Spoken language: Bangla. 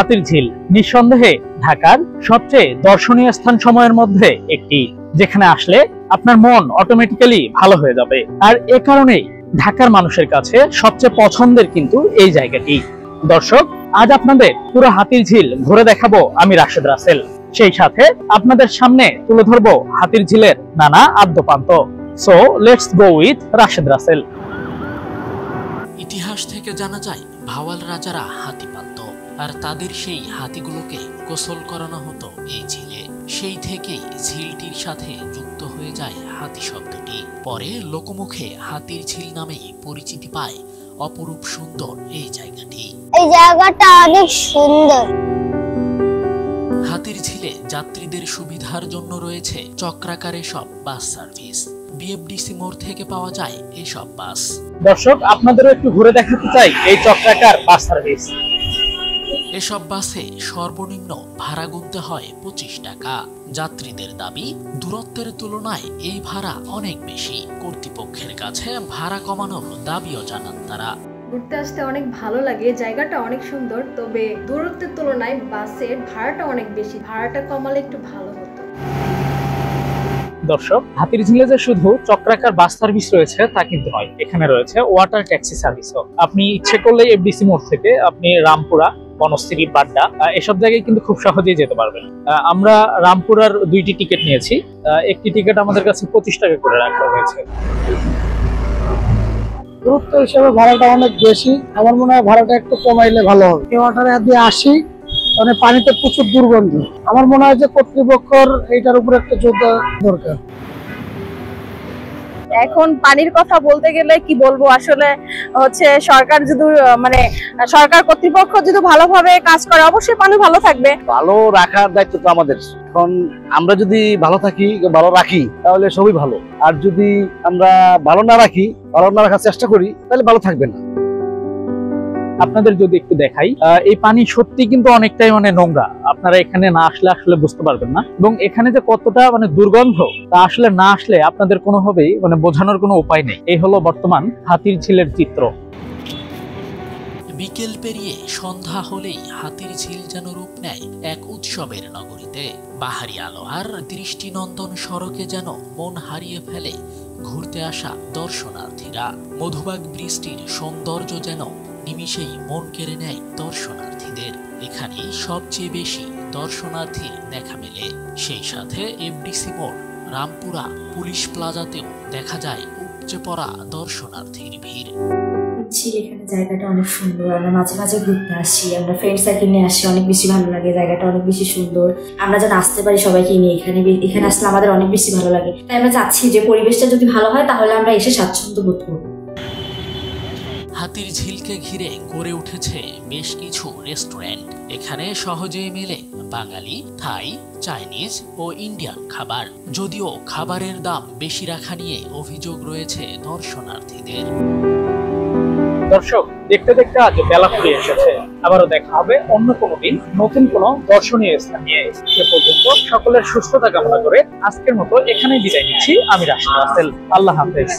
হাতির ঝিল নিঃসন্দেহে ঢাকার সবচেয়ে দর্শনীয় স্থান সময়ের মধ্যে একটি, যেখানে আসলে আপনার মন অটোমেটিক্যালি ভালো হয়ে যাবে। আর এ কারণেই ঢাকার মানুষের কাছে সবচেয়ে পছন্দের কিন্তু এই জায়গাটি। দর্শক, আজ আপনাদের পুরো হাতির ঝিল ঘুরে দেখাবো আমি রাশেদ রাসেল। সেই সাথে আপনাদের সামনে তুলে ধরবো হাতির ঝিলের নানা আদ্যপান্ত। So let's go with Rashed Rasel. ইতিহাস থেকে জানা যায় ভাওয়াল রাজারা হাতি পালত, আর তাদের সেই হাতিগুলোকে গোসল করানো হতো এই ঝিলে। সেই থেকেই ঝিলটির সাথে যুক্ত হয়ে যায় হাতি শব্দটি। পরে লোকমুখে হাতির ঝিল নামেই পরিচিতি পায় অপরূপ সুন্দর এই জায়গাটি। এই জায়গাটা অনেক সুন্দর। হাতির ঝিলে যাত্রীদের সুবিধার জন্য রয়েছে চক্রাকারে সব বাস সার্ভিস। বিএফডিসি মোড় থেকে পাওয়া যায় এসব বাস। দর্শক, আপনাদেরও একটু ঘুরে দেখাতে চাই এই চক্রাকার বাস সার্ভিস। এসব বাসে সর্বনিম্ন ভাড়া গুনতে হয় 25 টাকা। যাত্রীদের দাবি, দূরত্বের তুলনায় এই ভাড়া অনেক বেশি। কর্তৃপক্ষের কাছে ভাড়া কমানোর দাবিও জানান তারা। ঘুরতে আসতে অনেক ভালো লাগে, জায়গাটা অনেক সুন্দর, তবে দূরত্বের তুলনায় বাসের ভাড়াটা অনেক বেশি। ভাড়াটা কমালে একটু ভালো হতো। দর্শক, হাতির ঝিলে যে শুধু চক্রাকার বাস সার্ভিস রয়েছে তা কিন্তু নয়, এখানে রয়েছে ওয়াটার ট্যাক্সি সার্ভিসও। আপনি ইচ্ছে করলে এফডিসি মোড় থেকে আপনি রামপুরা, বনশ্রী, বাড্ডা এসব জায়গায় কিন্তু খুব সহজেই যেতে পারবেন। আমরা রামপুরার 2টি টিকিট নিয়েছি। একটি টিকিট আমাদের কাছে 25 টাকা করে রাখা হয়েছে। দূরত্ব হিসেবে ভাড়াটা অনেক বেশি। আমার মনে হয় ভাড়াটা একটু কমাইলে ভালো হবে। ওয়াটারে দিয়ে আসি, মানে পানিতে প্রচুর দুর্গন্ধ। আমার মনে হয় যে কর্তৃপক্ষের এইটার উপর একটা জোর দরকার। এখন পানির কথা বলতে গেলে কি বলবো, আসলে হচ্ছে সরকার যদি সরকার কর্তৃপক্ষ যদি ভালোভাবে কাজ করে অবশ্যই পানি ভালো থাকবে। ভালো রাখার দায়িত্ব তো আমাদের। এখন আমরা যদি ভালো থাকি, ভালো রাখি, তাহলে সবই ভালো। আর যদি আমরা ভালো না রাখি, ভালো না রাখার চেষ্টা করি, তাহলে ভালো থাকবে না। আপনাদের যদি একটু দেখাই, এই পানি সত্যি কিন্তু অনেকটাই নোংরা। আপনারা এখানে না আসলে আসলে বুঝতে পারবেন না। এবং এখানে যে কতটা দুর্গন্ধ, তা আসলে না আসলে আপনাদের কোনোভাবেই বোঝানোর কোনো উপায় নেই। এই হলো বর্তমান হাতির ঝিলের চিত্র। বিকেল পেরিয়ে সন্ধ্যা হলেই হাতির ঝিল যেন রূপ নেয় এক উৎসবের নগরীতে। বাহারি আলো আর দৃষ্টিনন্দন সড়কে যেন মন হারিয়ে ফেলে ঘুরতে আসা দর্শনার্থীরা। মধুবাগ বৃষ্টির সৌন্দর্য যেন নিমিষেই মন কেড়ে নেয় দর্শনার্থীদের। এখানেই সবচেয়ে বেশি দর্শনার্থীর দেখা মেলে। সেই সাথে এফডিসি মোড়, রামপুরা, পুলিশ প্লাজাতেও দেখা যায় উপচে পড়া দর্শনার্থীর ভিড়। এখানে জায়গাটা অনেক সুন্দর। আমরা মাঝে মাঝে ঘুরতে আসি, আমরা ফ্রেন্ড সার্কেল নিয়ে আসি, অনেক বেশি ভালো লাগে। জায়গাটা অনেক বেশি সুন্দর। আমরা যেন আসতে পারি সবাইকে নিয়ে। এখানে আসলে আমাদের অনেক বেশি ভালো লাগে। তাই আমরা চাচ্ছি যে পরিবেশটা যদি ভালো হয় তাহলে আমরা এসে স্বাচ্ছন্দ্য বোধ করব। হাতির ঝিলকে ঘিরে গড়ে উঠেছে বেশ কিছু রেস্টুরেন্ট। এখানে সহজেই মেলে বাঙালি, থাই, চাইনিজ ও ইন্ডিয়ান খাবার। যদিও খাবারের দাম বেশি রাখা নিয়ে অভিযোগ রয়েছে দর্শনার্থীদের। দর্শক, দেখতে দেখতে আজ বেলা ফুরিয়ে এসেছে। আবারও দেখা হবে অন্য কোনো দিন নতুন কোনো দর্শনীয় স্থান নিয়ে। সে পর্যন্ত সকলের সুস্থতা কামনা করে আজকের মতো এখানেই বিদায় নিচ্ছি আমি রাশেদ রাসেল। আল্লাহ হাফেজ।